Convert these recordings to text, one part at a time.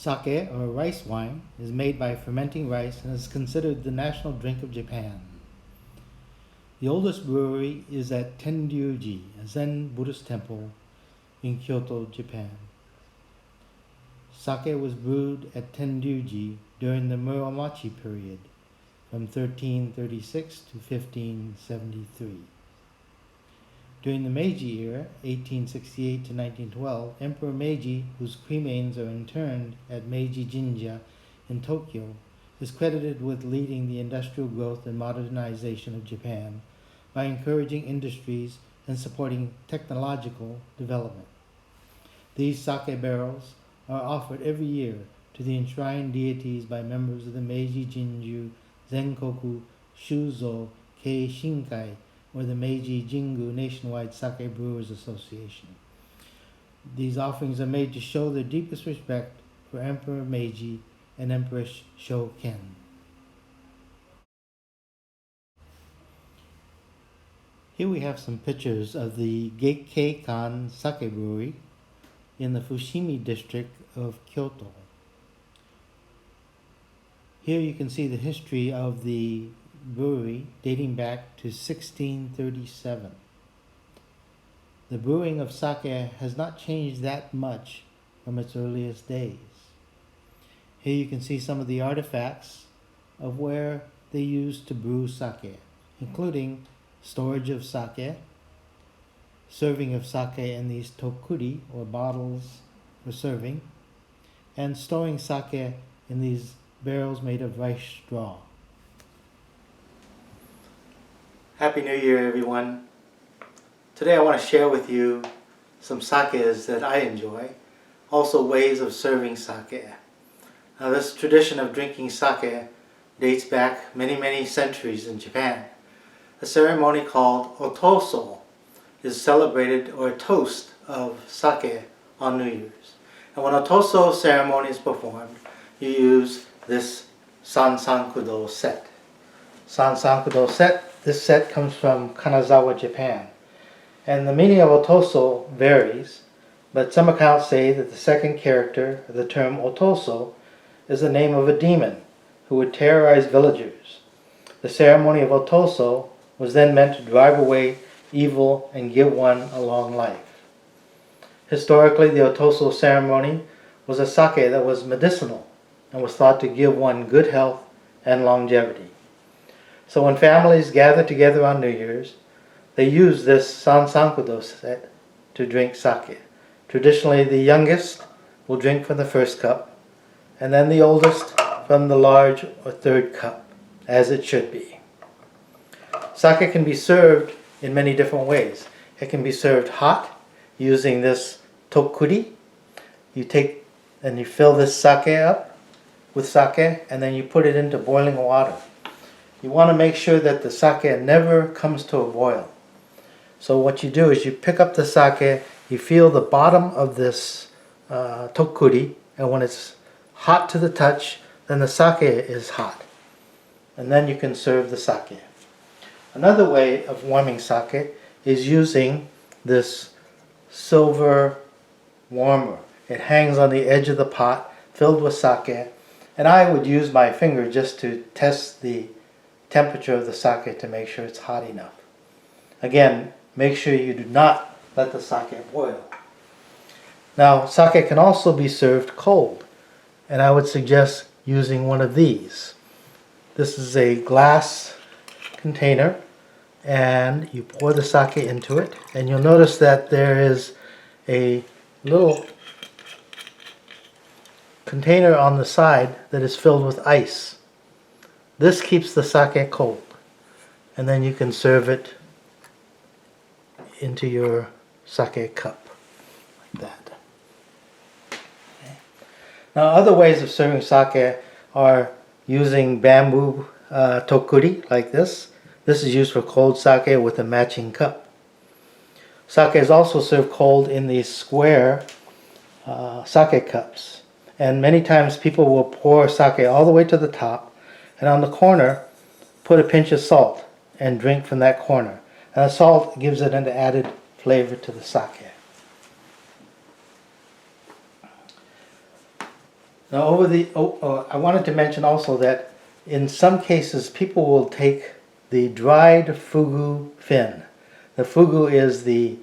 Sake, or rice wine, is made by fermenting rice and is considered the national drink of Japan. The oldest brewery is at Tenryuji, a Zen Buddhist temple in Kyoto, Japan. Sake was brewed at Tenryuji during the Muromachi period, from 1336 to 1573. During the Meiji era, 1868 to 1912, Emperor Meiji, whose cremains are interned at Meiji Jinja in Tokyo, is credited with leading the industrial growth and modernization of Japan by encouraging industries and supporting technological development. These sake barrels are offered every year to the enshrined deities by members of the Meiji Jinju Zenkoku Shuzo Kei Shinkai, or the Meiji Jingu Nationwide Sake Brewers Association. These offerings are made to show their deepest respect for Emperor Meiji and Empress Shoken. Here we have some pictures of the Gekkeikan Sake Brewery in the Fushimi district of Kyoto. Here you can see the history of the brewery dating back to 1637. The brewing of sake has not changed that much from its earliest days. Here you can see some of the artifacts of where they used to brew sake, including storage of sake, serving of sake in these tokuri, or bottles for serving, and storing sake in these barrels made of rice straw. Happy New Year, everyone. Today I want to share with you some sakes that I enjoy, also ways of serving sake. Now, this tradition of drinking sake dates back many centuries in Japan. A ceremony called otoso is celebrated, or a toast of sake, on New Year's. And when otoso ceremony is performed, you use this Sansankudo set. Sansankudo set, this set comes from Kanazawa, Japan. And the meaning of otoso varies, but some accounts say that the second character of the term otoso is the name of a demon who would terrorize villagers. The ceremony of otoso was then meant to drive away evil and give one a long life. Historically, the otoso ceremony was a sake that was medicinal and was thought to give one good health and longevity. So when families gather together on New Year's, they use this Sansankudo set to drink sake. Traditionally, the youngest will drink from the first cup, and then the oldest from the large or third cup, as it should be. Sake can be served in many different ways. It can be served hot using this tokuri. You take and you fill this sake up with sake, and then you put it into boiling water. You want to make sure that the sake never comes to a boil. So what you do is you pick up the sake, you feel the bottom of this tokuri, and when it's hot to the touch, then the sake is hot. And then you can serve the sake. Another way of warming sake is using this silver warmer. It hangs on the edge of the pot filled with sake, and I would use my finger just to test the temperature of the sake to make sure it's hot enough. Again, make sure you do not let the sake boil. Now, sake can also be served cold, and I would suggest using one of these. This is a glass container, and you pour the sake into it, and you'll notice that there is a little container on the side that is filled with ice. This keeps the sake cold, and then you can serve it into your sake cup like that. Okay. Now, other ways of serving sake are using bamboo tokuri like this. This is used for cold sake with a matching cup. Sake is also served cold in these square sake cups, and many times people will pour sake all the way to the top, and on the corner put a pinch of salt and drink from that corner. And the salt gives it an added flavor to the sake. Now, I wanted to mention also that in some cases people will take the dried fugu fin. The fugu is the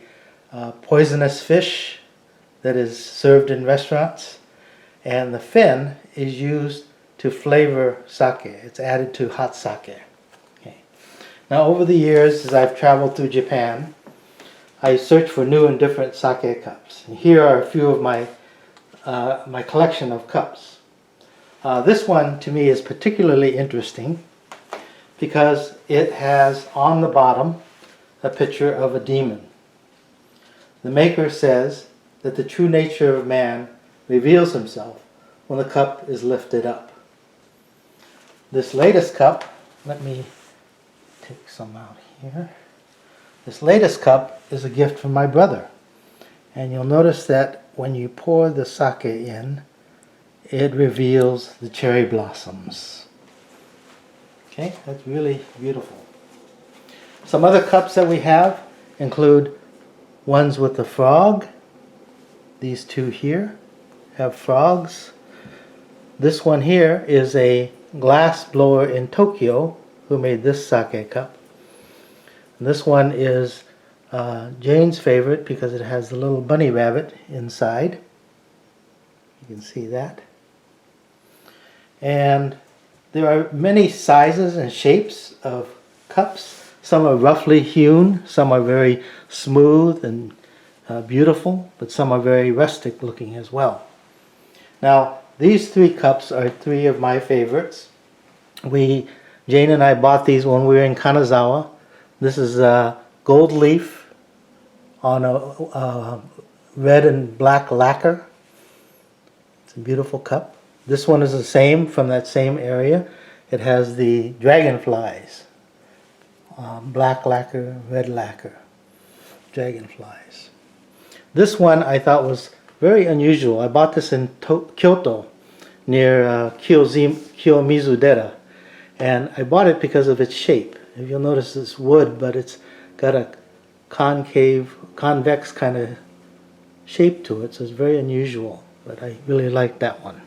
poisonous fish that is served in restaurants, and the fin is used to flavor sake. It's added to hot sake. Okay. Now, over the years, as I've traveled through Japan, I search for new and different sake cups. And here are a few of my collection of cups. This one to me is particularly interesting because it has on the bottom a picture of a demon. The maker says that the true nature of man reveals himself when the cup is lifted up. This latest cup, let me take some out here. This latest cup is a gift from my brother. And you'll notice that when you pour the sake in, it reveals the cherry blossoms. Okay, that's really beautiful. Some other cups that we have include ones with the frog. These two here have frogs. This one here is a glass blower in Tokyo who made this sake cup. And this one is Jane's favorite because it has the little bunny rabbit inside. You can see that. And there are many sizes and shapes of cups. Some are roughly hewn, some are very smooth and beautiful, but some are very rustic looking as well. Now, these three cups are three of my favorites. Jane and I bought these when we were in Kanazawa. This is gold leaf on a red and black lacquer. It's a beautiful cup. This one is the same from that same area. It has the dragonflies. Black lacquer, red lacquer, dragonflies. This one I thought was very unusual. I bought this in Kyoto near Kiyomizu-dera. And I bought it because of its shape. If you'll notice, it's wood, but it's got a convex kind of shape to it, so it's very unusual. But I really like that one.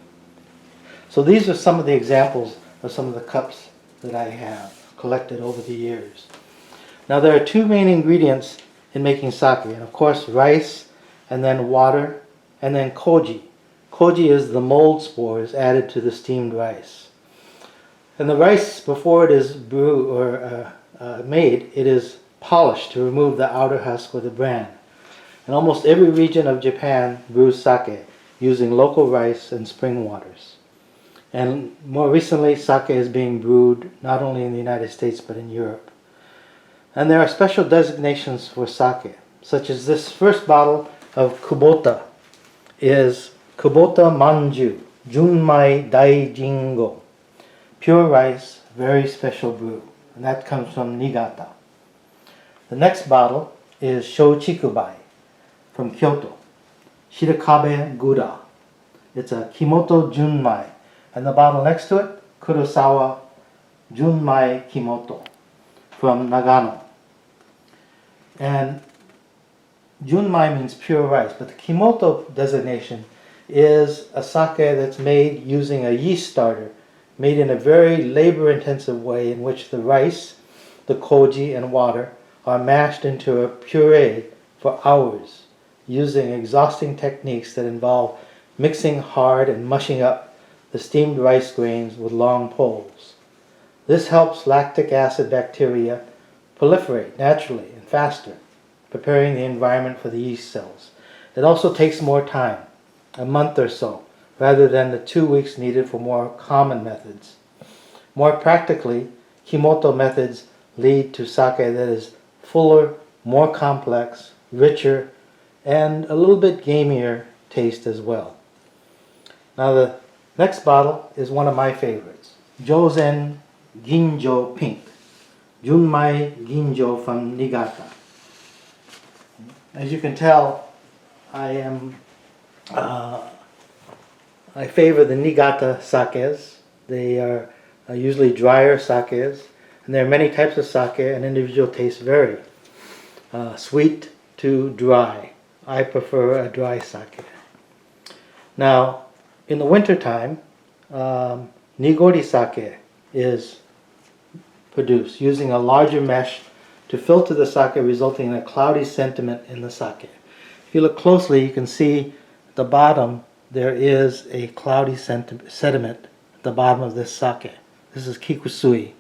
So these are some of the examples of some of the cups that I have collected over the years. Now there are two main ingredients in making sake, and of course rice, and then water, and then koji. Koji is the mold spores added to the steamed rice. And the rice, before it is brewed or made, it is polished to remove the outer husk or the bran. And almost every region of Japan brews sake using local rice and spring waters. And more recently, sake is being brewed not only in the United States but in Europe. And there are special designations for sake, such as this first bottle of Kubota is Kubota Manju Junmai Daijingo. Pure rice, very special brew. And that comes from Niigata. The next bottle is Shochikubai from Kyoto. Shirakabe Gura. It's a Kimoto Junmai. And the bottle next to it, Kurosawa Junmai Kimoto from Nagano. And Junmai means pure rice, but the Kimoto designation is a sake that's made using a yeast starter, made in a very labor-intensive way in which the rice, the koji, and water are mashed into a puree for hours, using exhausting techniques that involve mixing hard and mushing up the steamed rice grains with long poles. This helps lactic acid bacteria proliferate naturally and faster, preparing the environment for the yeast cells. It also takes more time, a month or so, rather than the 2 weeks needed for more common methods. More practically, Kimoto methods lead to sake that is fuller, more complex, richer, and a little bit gamier taste as well. Now the next bottle is one of my favorites, Jozen Ginjo Pink, Junmai Ginjo from Niigata. As you can tell, I favor the Niigata sakes. They are usually drier sakes, and there are many types of sake, and individual tastes vary. Sweet to dry. I prefer a dry sake. Now, In the wintertime, Nigori sake is produced using a larger mesh to filter the sake, resulting in a cloudy sediment in the sake. If you look closely, you can see at the bottom there is a cloudy sediment at the bottom of this sake. This is kikusui,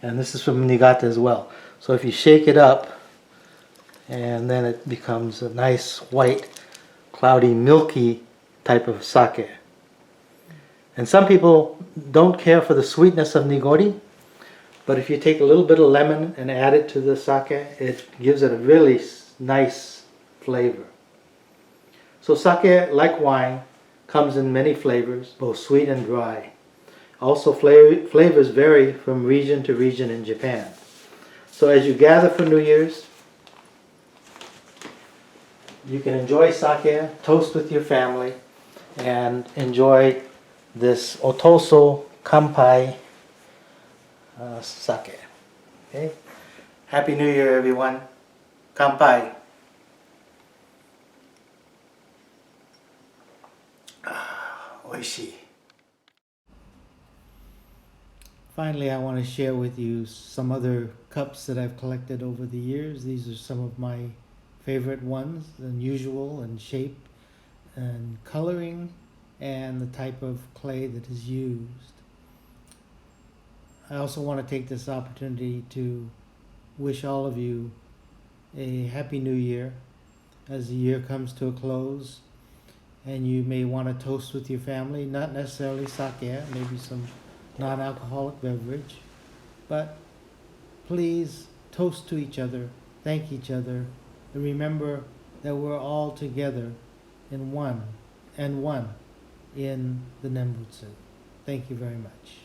and this is from Niigata as well. So if you shake it up, and then it becomes a nice white, cloudy, milky type of sake. And some people don't care for the sweetness of nigori, but if you take a little bit of lemon and add it to the sake, it gives it a really nice flavor. So sake, like wine, comes in many flavors, both sweet and dry. Also, flavors vary from region to region in Japan. So as you gather for New Year's, you can enjoy sake, toast with your family, and enjoy this Otoso Kanpai sake. Okay? Happy New Year, everyone. Kanpai. Oishii. Finally, I want to share with you some other cups that I've collected over the years. These are some of my favorite ones, unusual in shape and coloring and the type of clay that is used. I also want to take this opportunity to wish all of you a Happy New Year as the year comes to a close, and you may want to toast with your family, not necessarily sake, maybe some non-alcoholic beverage, but please toast to each other, thank each other, and remember that we're all together in one in the Nembutsu. Thank you very much.